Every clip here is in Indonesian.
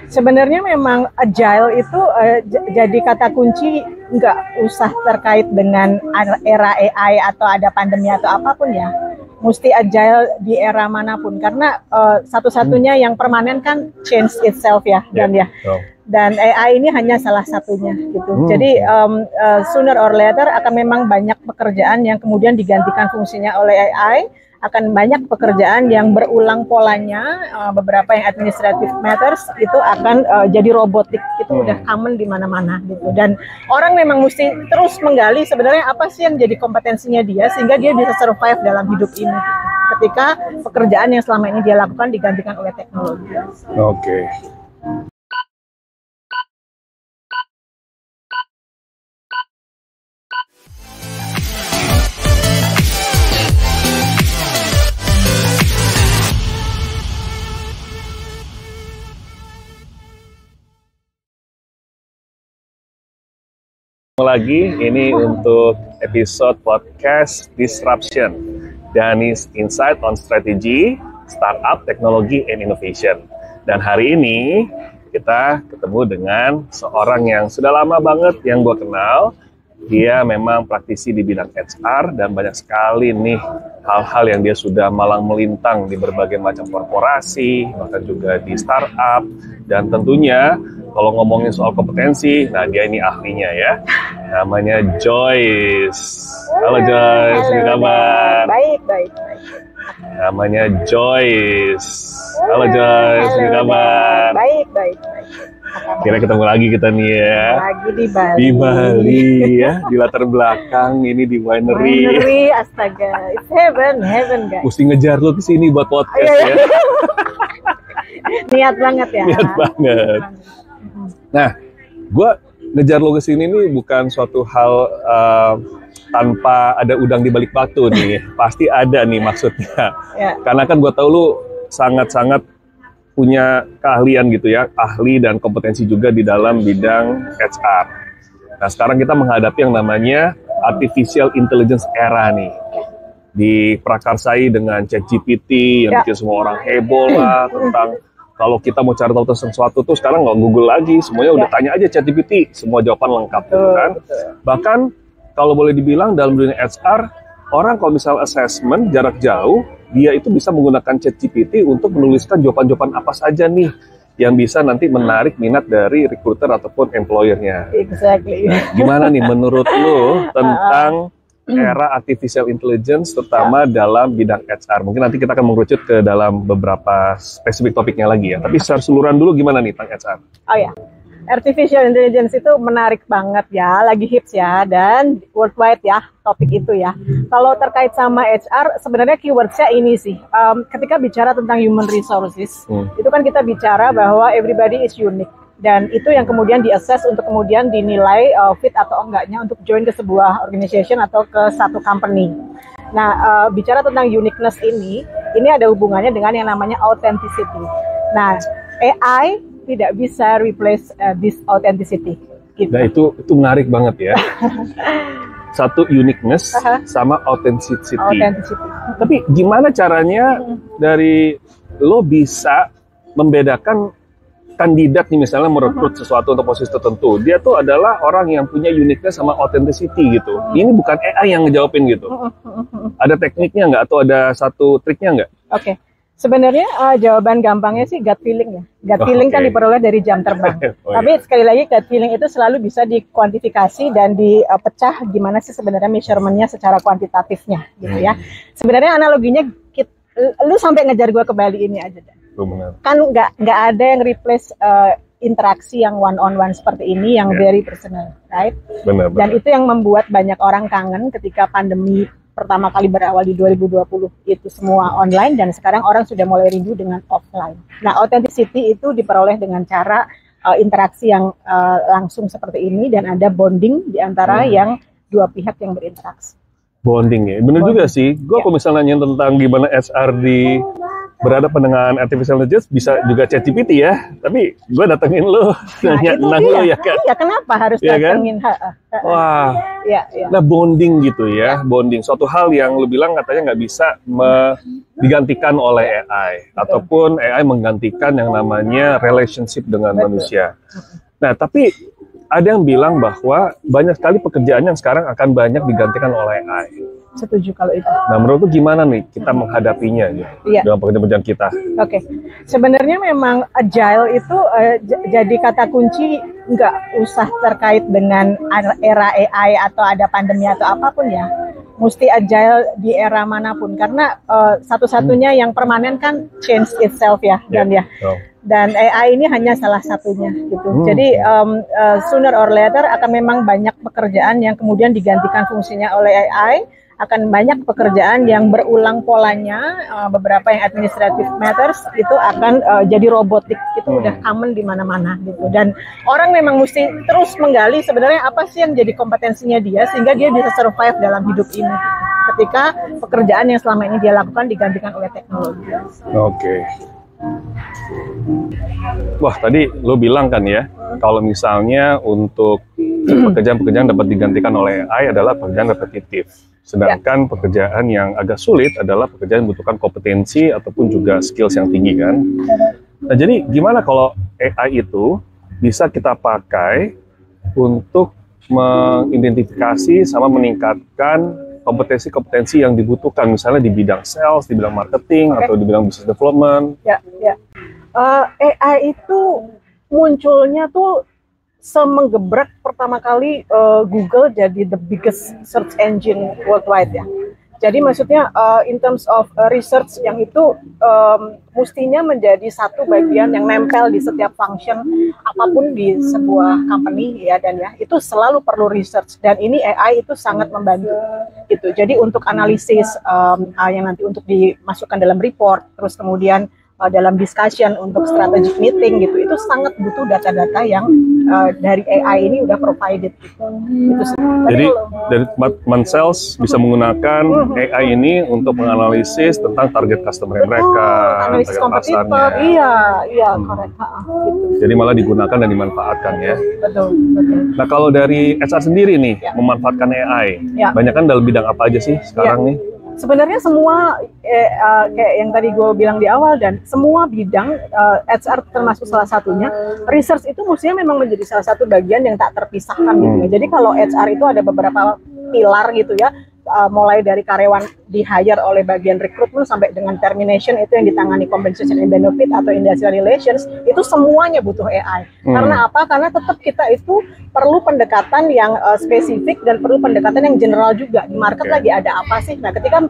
Sebenarnya memang agile itu jadi kata kunci, nggak usah terkait dengan era AI atau ada pandemi atau apapun ya. Mesti agile di era manapun karena satu-satunya yang permanen kan change itself ya, dan ya. Dan AI ini hanya salah satunya gitu. Jadi sooner or later akan memang banyak pekerjaan yang kemudian digantikan fungsinya oleh AI. Akan banyak pekerjaan yang berulang polanya, beberapa yang administrative matters itu akan jadi robotik, itu udah common di mana-mana gitu. Dan orang memang mesti terus menggali sebenarnya apa sih yang jadi kompetensinya dia sehingga dia bisa survive dalam hidup ini gitu. Ketika pekerjaan yang selama ini dia lakukan digantikan oleh teknologi. Oke. Lagi ini untuk episode podcast Disruption, Dhani's Insight on Strategy, Startup, Technology, and Innovation. Dan hari ini kita ketemu dengan seorang yang sudah lama banget yang gue kenal. Dia memang praktisi di bidang HR dan banyak sekali nih hal-hal yang dia sudah malang melintang di berbagai macam korporasi, bahkan juga di startup. Dan tentunya kalau ngomongin soal kompetensi, nah dia ini ahlinya ya. Namanya Joyce. Halo Joyce, apa kabar? Baik. Namanya Joyce. Halo Joyce, apa kabar? Baik. Kira ketemu lagi kita nih ya. Lagi di Bali. Di Bali ya, di latar belakang ini di winery. Winery, astaga. It's heaven guys. Mesti ngejar lu ke sini buat podcast ya. Niat banget ya. Niat banget. Nah, gue ngejar lo ke sini nih bukan suatu hal tanpa ada udang di balik batu nih. Pasti ada nih maksudnya. Ya. Karena kan gue tahu lu sangat-sangat punya keahlian gitu ya, ahli dan kompetensi juga di dalam bidang HR. Nah, sekarang kita menghadapi yang namanya artificial intelligence era nih. Diprakarsai dengan ChatGPT yang bikin semua orang heboh lah tentang kalau kita mau cari tahu tentang sesuatu tuh sekarang nggak Google lagi, semuanya udah tanya aja ChatGPT, semua jawaban lengkap gitu kan. Bahkan kalau boleh dibilang dalam dunia HR, orang kalau misal assessment jarak jauh, dia itu bisa menggunakan ChatGPT untuk menuliskan jawaban-jawaban apa saja nih yang bisa nanti menarik minat dari recruiter ataupun employer-nya. Exactly. Nah, gimana nih menurut lo tentang era artificial intelligence terutama dalam bidang HR? Mungkin nanti kita akan mengerucut ke dalam beberapa spesifik topiknya lagi ya. Tapi secara keseluruhan dulu gimana nih tentang HR? Oh ya, artificial intelligence itu menarik banget ya, lagi hits ya, dan worldwide ya topik itu ya. Kalau terkait sama HR, sebenarnya keywordnya ini sih. Ketika bicara tentang human resources, itu kan kita bicara bahwa everybody is unique. Dan itu yang kemudian di-assess untuk kemudian dinilai fit atau enggaknya untuk join ke sebuah organization atau ke satu company. Nah, bicara tentang uniqueness ini ada hubungannya dengan yang namanya authenticity. Nah, AI tidak bisa replace this authenticity. Gitu. Nah, itu menarik banget ya. Satu uniqueness sama authenticity. Tapi gimana caranya dari lo bisa membedakan kandidat nih misalnya merekrut sesuatu untuk posisi tertentu, dia tuh adalah orang yang punya uniqueness sama authenticity gitu. Ini bukan AI yang ngejawabin gitu. Ada tekniknya nggak atau ada satu triknya nggak? Oke. Sebenarnya jawaban gampangnya sih gut feeling ya. Gut feeling kan diperoleh dari jam terbang. Tapi sekali lagi gut feeling itu selalu bisa dikuantifikasi dan dipecah gimana sih sebenarnya measurementnya secara kuantitatifnya gitu ya. Sebenarnya analoginya lu sampai ngejar gua ke Bali ini aja deh. Benar. Kan nggak ada yang replace interaksi yang one on one seperti ini yang very personal, right? Benar. Dan itu yang membuat banyak orang kangen ketika pandemi pertama kali berawal di 2020 itu semua online dan sekarang orang sudah mulai rindu dengan offline. Nah, authenticity itu diperoleh dengan cara interaksi yang langsung seperti ini dan ada bonding di antara yang dua pihak yang berinteraksi. Bonding ya, bener juga sih. Gue kalau misalnya nanya tentang gimana HR di berhadapan dengan artificial intelligence bisa juga ChatGPT ya, tapi gue datengin lo, nanya tentang lo ya kan? Iya, kenapa harus ya datengin? Kan? Wah, nah bonding gitu ya, bonding. Suatu hal yang lo bilang katanya nggak bisa digantikan oleh AI, ataupun AI menggantikan yang namanya relationship dengan manusia. Nah, tapi ada yang bilang bahwa banyak sekali pekerjaan yang sekarang akan banyak digantikan oleh AI. Setuju kalau itu. Nah, menurut lu gimana nih kita menghadapinya gitu, dalam pekerjaan kita? Oke, sebenarnya memang agile itu jadi kata kunci, nggak usah terkait dengan era AI atau ada pandemi atau apapun ya. Mesti agile di era manapun, karena satu-satunya yang permanen kan change itself ya, dan AI ini hanya salah satunya gitu. Jadi sooner or later akan memang banyak pekerjaan yang kemudian digantikan fungsinya oleh AI. Akan banyak pekerjaan yang berulang polanya, beberapa yang administrative matters itu akan jadi robotik, itu udah common di mana-mana gitu. Dan orang memang mesti terus menggali sebenarnya apa sih yang jadi kompetensinya dia sehingga dia bisa survive dalam hidup ini. Ketika pekerjaan yang selama ini dia lakukan digantikan oleh teknologi. Oke. Wah, tadi lo bilang kan ya, kalau misalnya untuk pekerjaan-pekerjaan dapat digantikan oleh AI adalah pekerjaan repetitif. Sedangkan pekerjaan yang agak sulit adalah pekerjaan yang membutuhkan kompetensi ataupun juga skills yang tinggi kan. Nah, jadi gimana kalau AI itu bisa kita pakai untuk mengidentifikasi sama meningkatkan kompetensi-kompetensi yang dibutuhkan, misalnya di bidang sales, di bidang marketing, atau di bidang business development? AI itu munculnya tuh semenggebrak pertama kali Google jadi the biggest search engine worldwide ya. Jadi maksudnya in terms of research yang itu mestinya menjadi satu bagian yang nempel di setiap function apapun di sebuah company ya, dan ya itu selalu perlu research, dan ini AI itu sangat membantu gitu. Jadi untuk analisis yang nanti untuk dimasukkan dalam report, terus kemudian dalam discussion untuk strategic meeting gitu, itu sangat butuh data-data yang dari AI ini udah provided gitu. Jadi dari teman sales bisa menggunakan AI ini untuk menganalisis tentang target customer mereka, analisis kompetitor, correct. Gitu. Jadi malah digunakan dan dimanfaatkan ya. Betul. Nah, kalau dari HR sendiri nih memanfaatkan AI, banyak kan dalam bidang apa aja sih sekarang nih? Sebenarnya semua kayak yang tadi gue bilang di awal, dan semua bidang HR termasuk salah satunya, research itu mestinya memang menjadi salah satu bagian yang tak terpisahkan gitu ya. Jadi kalau HR itu ada beberapa pilar gitu ya, mulai dari karyawan di-hire oleh bagian rekrutmen sampai dengan termination itu yang ditangani compensation and benefit atau industrial relations, itu semuanya butuh AI. Karena apa? Karena tetap kita itu perlu pendekatan yang spesifik dan perlu pendekatan yang general juga. Di market lagi ada apa sih? Nah, ketika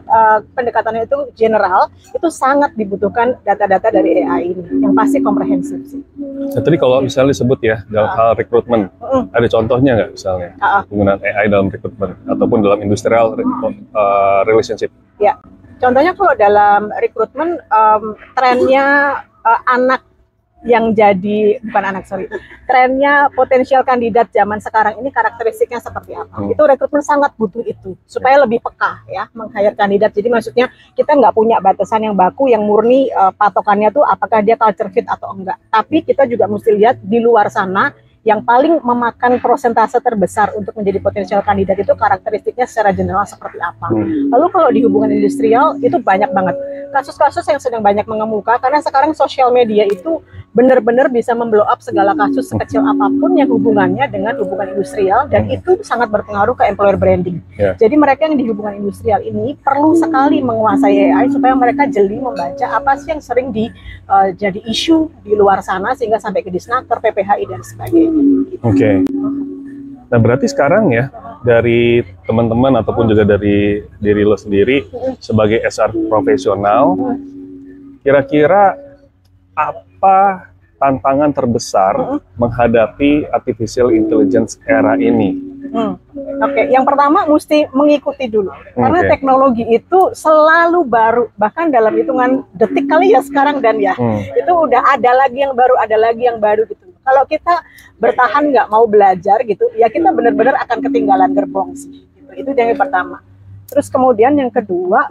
pendekatannya itu general, itu sangat dibutuhkan data-data dari AI ini yang pasti komprehensif sih. Nah, tadi kalau misalnya disebut ya dalam hal rekrutmen, ada contohnya nggak misalnya penggunaan AI dalam rekrutmen ataupun dalam industrial relationship? Ya, contohnya kalau dalam rekrutmen trennya anak yang jadi trennya potensial kandidat zaman sekarang ini karakteristiknya seperti apa? Itu rekrutmen sangat butuh itu supaya lebih peka ya meng-hire kandidat. Jadi maksudnya kita nggak punya batasan yang baku yang murni patokannya tuh apakah dia culture fit atau enggak. Tapi kita juga mesti lihat di luar sana yang paling memakan persentase terbesar untuk menjadi potensial kandidat itu karakteristiknya secara general seperti apa. Lalu kalau di hubungan industrial itu banyak banget kasus-kasus yang sedang banyak mengemuka karena sekarang sosial media itu benar-benar bisa memblow up segala kasus sekecil apapun yang hubungannya dengan hubungan industrial, dan itu sangat berpengaruh ke employer branding. Jadi mereka yang di hubungan industrial ini perlu sekali menguasai AI supaya mereka jeli membaca apa sih yang sering jadi isu di luar sana sehingga sampai ke Disnaker, PPHI dan sebagainya. Nah, berarti sekarang ya dari teman-teman ataupun juga dari diri lo sendiri sebagai HR profesional, kira-kira apa tantangan terbesar menghadapi artificial intelligence era ini? Yang pertama mesti mengikuti dulu, karena teknologi itu selalu baru, bahkan dalam hitungan detik kali ya sekarang, dan ya itu udah ada lagi yang baru gitu. Kalau kita bertahan nggak mau belajar gitu, ya kita benar-benar akan ketinggalan gerbong sih. Gitu. Itu yang pertama. Terus kemudian yang kedua,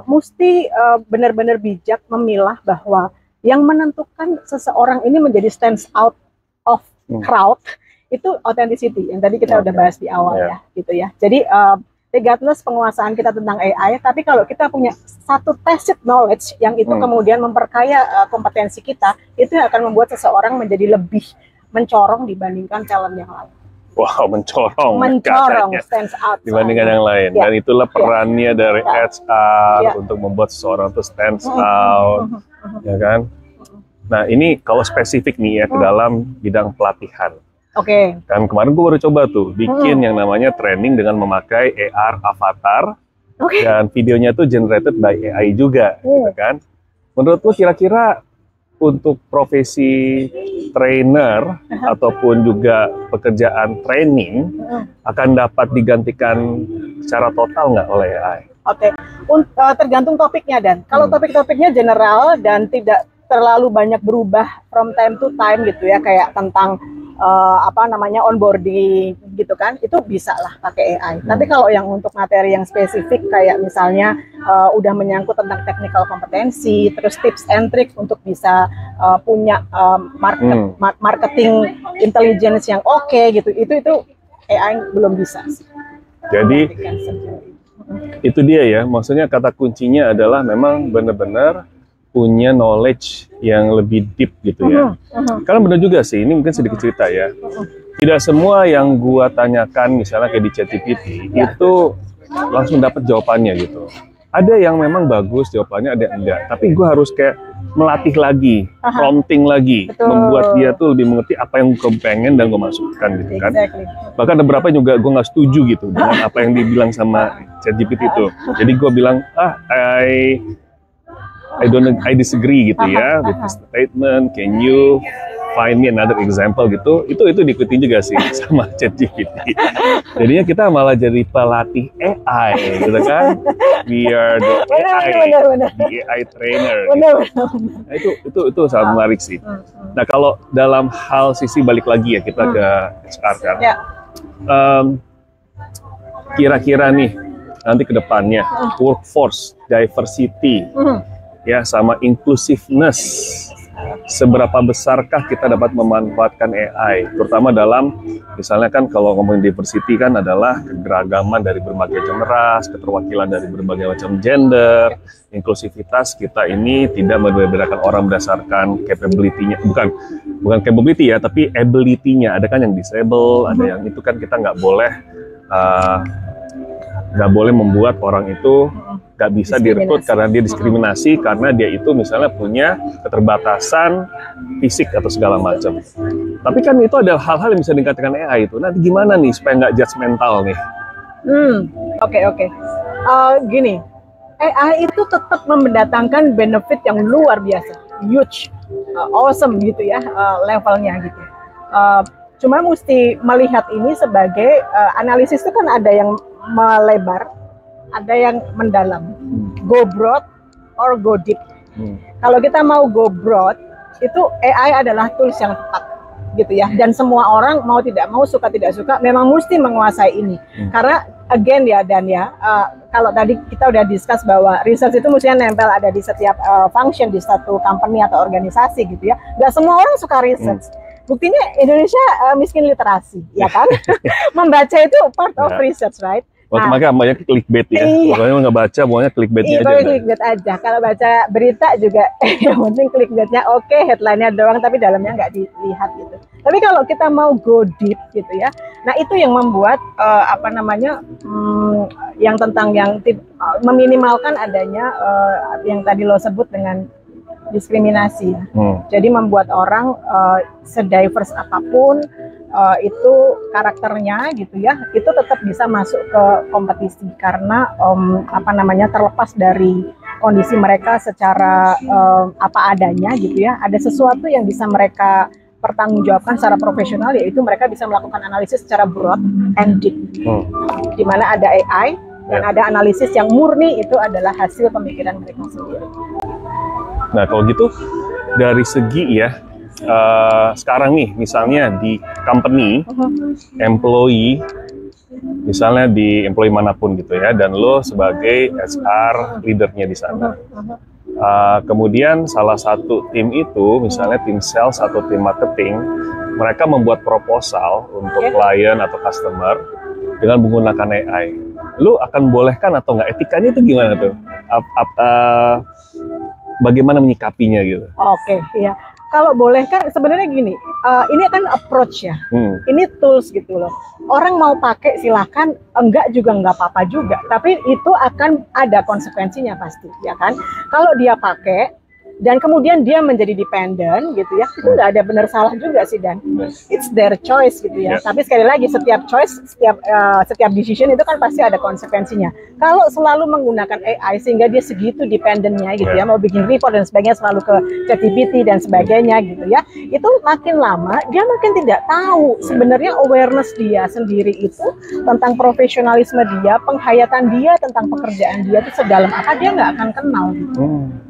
mesti benar-benar bijak memilah bahwa yang menentukan seseorang ini menjadi stands out of crowd itu authenticity yang tadi kita udah bahas di awal ya, gitu ya. Jadi regardless penguasaan kita tentang AI, tapi kalau kita punya satu tacit knowledge yang itu kemudian memperkaya kompetensi kita, itu yang akan membuat seseorang menjadi lebih mencorong dibandingkan talent yang lain. Wow, mencorong stands out dibandingkan yang lain. Dan itulah perannya dari HR untuk membuat seseorang itu stands out, ya kan? Nah, ini kalau spesifik nih ya ke dalam bidang pelatihan. Dan kemarin gue baru coba tuh bikin yang namanya training dengan memakai AR avatar, dan videonya tuh generated by AI juga, gitu kan? Menurut lu kira-kira untuk profesi trainer ataupun juga pekerjaan training akan dapat digantikan secara total nggak oleh AI? Tergantung topiknya, Dan. Kalau topik-topiknya general dan tidak terlalu banyak berubah from time to time gitu ya, kayak tentang onboarding gitu kan, itu bisa lah pakai AI. Tapi kalau yang untuk materi yang spesifik kayak misalnya udah menyangkut tentang technical kompetensi, terus tips and trick untuk bisa punya marketing intelligence yang oke gitu, itu AI belum bisa sih. Jadi itu dia ya, maksudnya kata kuncinya adalah memang benar-benar punya knowledge yang lebih deep gitu ya. Karena benar juga sih, ini mungkin sedikit cerita ya. Tidak semua yang gua tanyakan misalnya kayak di ChatGPT itu langsung dapat jawabannya gitu. Ada yang memang bagus jawabannya, ada yang enggak. Tapi gua harus kayak melatih lagi, prompting lagi, membuat dia tuh lebih mengerti apa yang gua pengen dan gua masukkan gitu kan. Bahkan ada beberapa juga gua nggak setuju gitu dengan apa yang dibilang sama ChatGPT itu. Jadi gua bilang, I disagree gitu ya with the statement. Can you find me another example gitu? Itu diikuti juga sih sama ChatGPT. Jadinya kita malah jadi pelatih AI gitu kan? We are the AI trainer. Gitu. Nah, itu sangat menarik sih. Nah, kalau dalam hal sisi balik lagi ya kita ke HR kan. Kira-kira nih nanti ke depannya workforce diversity ya sama inclusiveness, seberapa besarkah kita dapat memanfaatkan AI, terutama dalam misalnya kan kalau ngomongin diversity kan adalah keberagaman dari berbagai macam ras, keterwakilan dari berbagai macam gender, inklusivitas kita ini tidak membedakan orang berdasarkan capability-nya, bukan capability ya, tapi ability-nya. Ada kan yang disable, ada yang itu kan kita nggak boleh membuat orang itu nggak bisa direkrut karena dia diskriminasi karena dia itu misalnya punya keterbatasan fisik atau segala macam. Tapi kan itu ada hal-hal yang bisa dikatakan AI itu. Nanti gimana nih supaya nggak judgmental nih? Oke. Gini, AI itu tetap mendatangkan benefit yang luar biasa, huge, awesome gitu ya levelnya gitu. Cuma mesti melihat ini sebagai analisis itu kan ada yang melebar, ada yang mendalam, go broad or go deep. Kalau kita mau go broad, itu AI adalah tools yang tepat, gitu ya. Dan semua orang mau tidak mau, suka tidak suka, memang mesti menguasai ini. Karena again ya Dan ya, kalau tadi kita udah discuss bahwa research itu mestinya nempel ada di setiap function di satu company atau organisasi gitu ya. Gak semua orang suka research. Buktinya Indonesia miskin literasi, ya kan? Membaca itu part of research, right? Makanya banyak clickbait ya. Pokoknya nggak baca, pokoknya clickbaitnya aja. Clickbait aja. Kalau baca berita juga yang penting clickbaitnya oke, headline-nya doang, tapi dalamnya nggak dilihat gitu. Tapi kalau kita mau go deep gitu ya, nah itu yang membuat yang tentang yang meminimalkan adanya yang tadi lo sebut dengan diskriminasi ya. Jadi membuat orang sediverse apapun itu karakternya gitu ya, itu tetap bisa masuk ke kompetisi karena terlepas dari kondisi mereka secara apa adanya gitu ya, ada sesuatu yang bisa mereka pertanggungjawabkan secara profesional, yaitu mereka bisa melakukan analisis secara broad and deep, di mana ada AI dan ada analisis yang murni, itu adalah hasil pemikiran mereka sendiri. Nah kalau gitu dari segi ya sekarang nih misalnya di company employee misalnya di employee manapun gitu ya, dan lo sebagai HR leadernya di sana. Kemudian salah satu tim itu, misalnya tim sales atau tim marketing, mereka membuat proposal untuk klien atau customer dengan menggunakan AI. Lu akan bolehkan atau nggak? Etikanya itu gimana tuh? Bagaimana menyikapinya gitu? Oke, iya. Kalau boleh kan sebenarnya gini, ini kan approach ya, ini tools gitu loh. Orang mau pakai silakan, enggak juga nggak apa-apa juga. Tapi itu akan ada konsekuensinya pasti, ya kan? Kalau dia pakai dan kemudian dia menjadi dependent gitu ya, itu nggak ada benar salah juga sih, Dan it's their choice gitu ya. Tapi sekali lagi setiap choice, setiap decision itu kan pasti ada konsekuensinya. Kalau selalu menggunakan AI sehingga dia segitu dependentnya gitu ya, mau bikin report dan sebagainya selalu ke ChatGPT dan sebagainya gitu ya, itu makin lama dia makin tidak tahu sebenarnya awareness dia sendiri itu tentang profesionalisme dia, penghayatan dia tentang pekerjaan dia itu sedalam apa, dia nggak akan kenal gitu.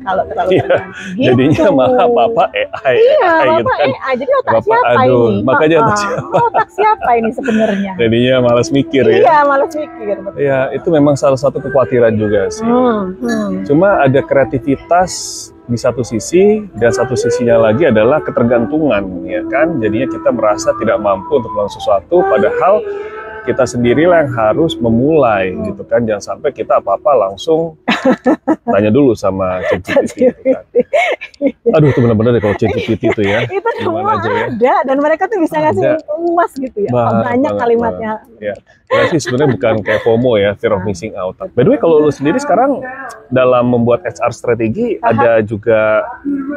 Kalau terlalu tergantung. Gitu. Jadinya malah Bapak AI. Iya, AI Bapak gitu kan. AI. Jadi otak siapa aduh, ini? Makanya otak siapa? Otak siapa ini sebenarnya? Jadinya malas mikir ya. Iya, malas mikir. Iya, itu memang salah satu kekhawatiran juga sih. Cuma ada kreativitas di satu sisi, dan satu sisinya lagi adalah ketergantungan, ya kan? Jadinya kita merasa tidak mampu untuk melakukan sesuatu, padahal kita sendirilah yang harus memulai gitu kan. Jangan sampai kita apa-apa langsung tanya dulu sama ChatGPT gitu kan. Aduh, itu benar-benar deh kalau ChatGPT itu ya. Itu semua aja ya. ada dan mereka tuh bisa ngasih luas gitu ya. Banyak kalimatnya. Ya. Berarti sebenarnya bukan kayak FOMO ya, fear of missing out. By the way, kalau lu sendiri sekarang dalam membuat HR strategi ada juga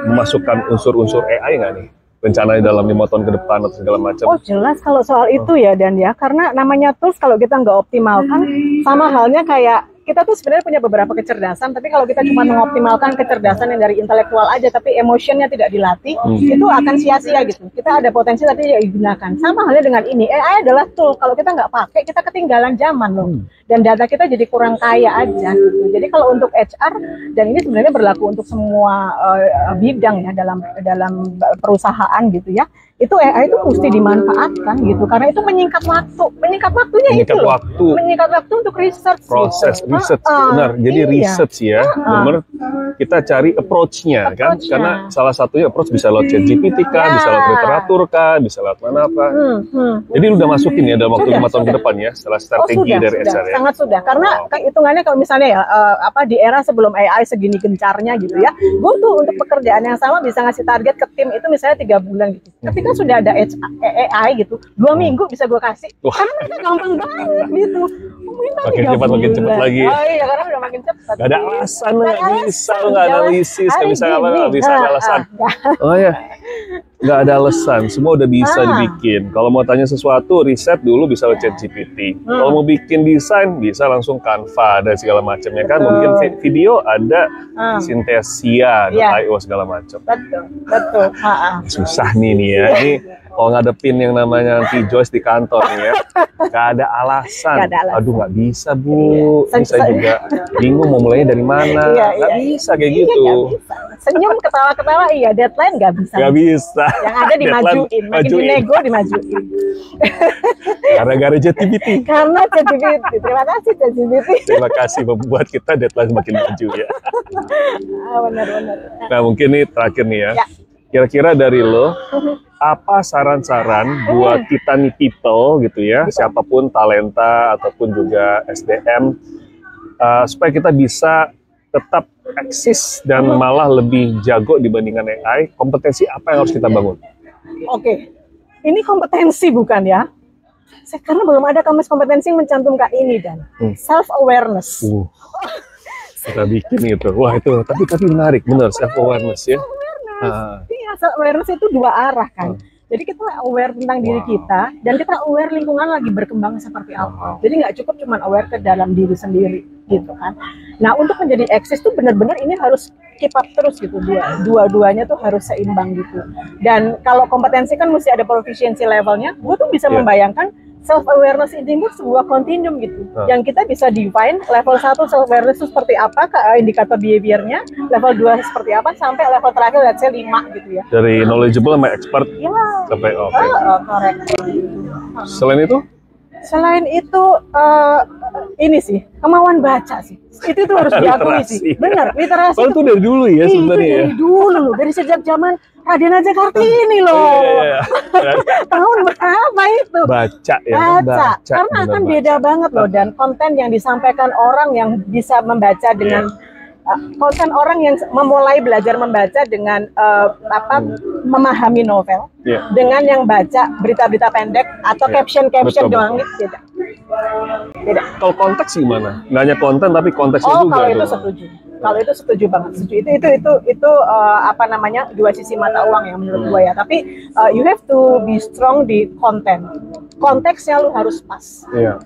memasukkan unsur-unsur AI nggak nih? Rencananya dalam 5 tahun ke depan atau segala macam? Oh jelas kalau soal itu ya, Dan ya, karena namanya tools kalau kita nggak optimalkan, sama halnya kayak kita tuh sebenarnya punya beberapa kecerdasan, tapi kalau kita cuma mengoptimalkan kecerdasan yang dari intelektual aja, tapi emotionnya tidak dilatih, itu akan sia-sia gitu. Kita ada potensi tapi tidak digunakan. Sama halnya dengan ini, AI adalah tool. Kalau kita nggak pakai, kita ketinggalan zaman loh. Dan data kita jadi kurang kaya aja gitu. Jadi kalau untuk HR, dan ini sebenarnya berlaku untuk semua bidang ya dalam perusahaan gitu ya, itu AI itu mesti dimanfaatkan gitu, karena itu menyingkat waktu untuk research, proses gitu. Research benar. Jadi research ya, benar. Kita cari approach-nya kan, karena salah satunya approach bisa lewat ChatGPT kah, bisa lewat literatur kah, bisa lewat mana apa. Jadi lu udah masukin ya dalam waktu 5 tahun ke depan ya, setelah strategi dari HR ya. Sangat sudah, karena hitungannya kalau misalnya ya di era sebelum AI segini gencarnya gitu ya, gue tuh untuk pekerjaan yang sama bisa ngasih target ke tim itu misalnya 3 bulan gitu. Ketika sudah ada AI gitu, 2 minggu bisa gue kasih. Karena mereka gampang banget gitu. Makin cepat lagi. Oh iya, karena udah makin cepat. Gak ada alasan, nggak bisa, nggak analisis, nggak bisa apa, nggak bisa ada alasan. Oh ya, nggak ada alasan, semua udah bisa dibikin. Kalau mau tanya sesuatu, riset dulu bisa lewat ChatGPT. Kalau mau bikin desain, bisa langsung Canva dan segala macamnya kan. Mau bikin video, ada Synthesia.io segala macam. Betul. Susah nih ya. Ini kalau ngadepin yang namanya nanti Joyce di kantor nih ya, nggak ada alasan. Aduh, nggak bisa Bu, ini saya juga bingung mau mulainya dari mana. Nggak bisa kayak gitu. Senyum, ketawa-ketawa, iya. Deadline nggak bisa. Nggak bisa. Yang ada dimajuin, makin dinego dimajuin. Gara-gara ChatGPT. Karena ChatGPT. Terima kasih ChatGPT. Terima kasih membuat kita deadline semakin maju ya. Benar-benar. Nah mungkin nih terakhir nih ya. Kira-kira dari lo, apa saran-saran buat kita nih people gitu ya, siapapun talenta ataupun juga SDM, supaya kita bisa tetap eksis dan malah lebih jago dibandingkan AI, kompetensi apa yang harus kita bangun? Oke, ini kompetensi bukan ya? Karena belum ada kamus kompetensi yang mencantumkan ini, Dan. Self-awareness. Kita bikin itu. Wah itu, tapi menarik, benar, self-awareness ya. Iya, self-awareness itu 2 arah kan. Jadi kita aware tentang diri kita, dan kita aware lingkungan lagi berkembang seperti apa. Jadi nggak cukup cuma aware ke dalam diri sendiri gitu kan. Nah untuk menjadi eksis tuh benar-benar ini harus keep up terus gitu. Dua-duanya tuh harus seimbang gitu. Dan kalau kompetensi kan mesti ada proficiency levelnya. Gue tuh bisa membayangkan self-awareness ini sebuah continuum gitu. Yang kita bisa define level 1 self-awareness itu seperti apa, indikator behaviornya, level 2 seperti apa, sampai level terakhir let's say 5 gitu ya. Dari knowledgeable sampai expert sampai correct. Selain itu? Selain itu ini sih kemauan baca sih. Itu tuh harus diakui sih. Benar, literasi. Oh, itu dari dulu ya sebenarnya. Itu dari dulu, dari sejak zaman Raden Aja Kartini loh. Tahun berapa itu? Baca ya. Baca. Karena akan beda banget loh, dan konten yang disampaikan orang yang bisa membaca dengan konten orang yang memulai belajar membaca dengan memahami novel, dengan yang baca berita-berita pendek atau caption-caption doang itu beda. Kalau konteks gimana? Nggak hanya konten tapi konteksnya juga. Kalau itu setuju. Kalau itu setuju banget. Itu apa namanya, dua sisi mata uang yang menurut gue ya. Tapi you have to be strong di konten. Konteksnya lu harus pas. Iya.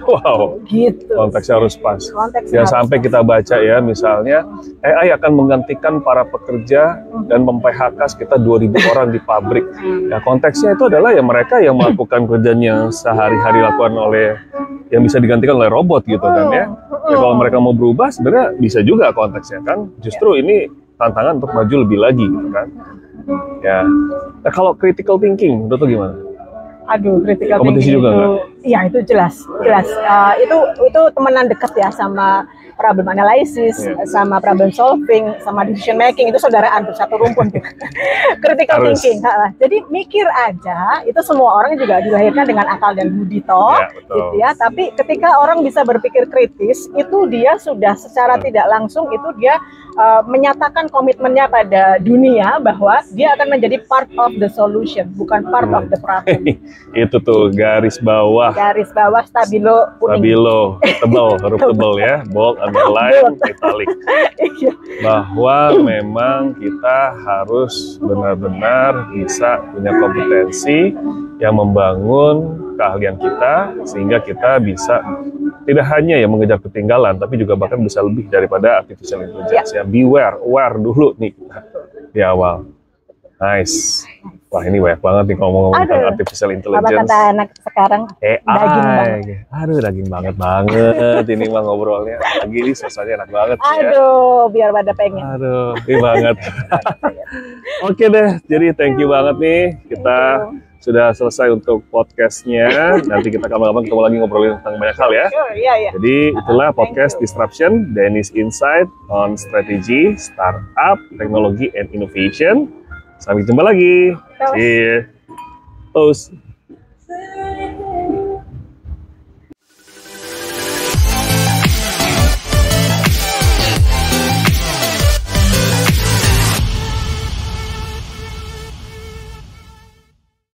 Wow. Gitu. Konteksnya harus pas. Ya sampai pas. Kita baca ya, misalnya AI akan menggantikan para pekerja dan mem-PHK sekitar 2.000 orang di pabrik. Ya konteksnya itu adalah ya mereka yang melakukan kerjaan yang sehari-hari lakukan oleh yang bisa digantikan oleh robot gitu kan ya. Ya kalau mereka mau berubah sebenarnya bisa juga konteksnya kan. Justru ini tantangan untuk maju lebih lagi gitu kan. Ya. Nah, kalau critical thinking itu gimana? Aduh, critical thinking itu, ya itu jelas. Itu temenan dekat ya sama problem analysis, sama problem solving, sama decision making, itu saudaraan tuh, satu rumpun tuh. Critical thinking. Jadi mikir aja, itu semua orang juga dilahirkan dengan akal dan budi toh, gitu ya. Tapi ketika orang bisa berpikir kritis, itu dia sudah secara tidak langsung itu dia menyatakan komitmennya pada dunia bahwa dia akan menjadi part of the solution, bukan part of the problem. Itu tuh garis bawah stabilo kuning. Stabilo tebal, huruf tebal ya, bold, underline, italic. Bahwa memang kita harus benar-benar bisa punya kompetensi yang membangun keahlian kita sehingga kita bisa tidak hanya ya mengejar ketinggalan, tapi juga bahkan bisa lebih daripada artificial intelligence. Ya, beware, aware dulu nih di awal. Nice. Wah, ini banyak banget nih ngomong tentang artificial intelligence. Kata anak sekarang daging banget. Aduh, daging banget ini mah ngobrolnya. Lagi ini suasananya enak banget. Aduh, biar pada pengen. Aduh, ini banget. Oke deh, jadi thank you banget nih. Kita sudah selesai untuk podcastnya. Nanti kita kapan-kapan ketemu lagi ngobrolin tentang banyak hal ya. Jadi itulah podcast Disruption, Dennis Insight on Strategy, Startup, Technology, and Innovation. Sampai jumpa lagi. See you.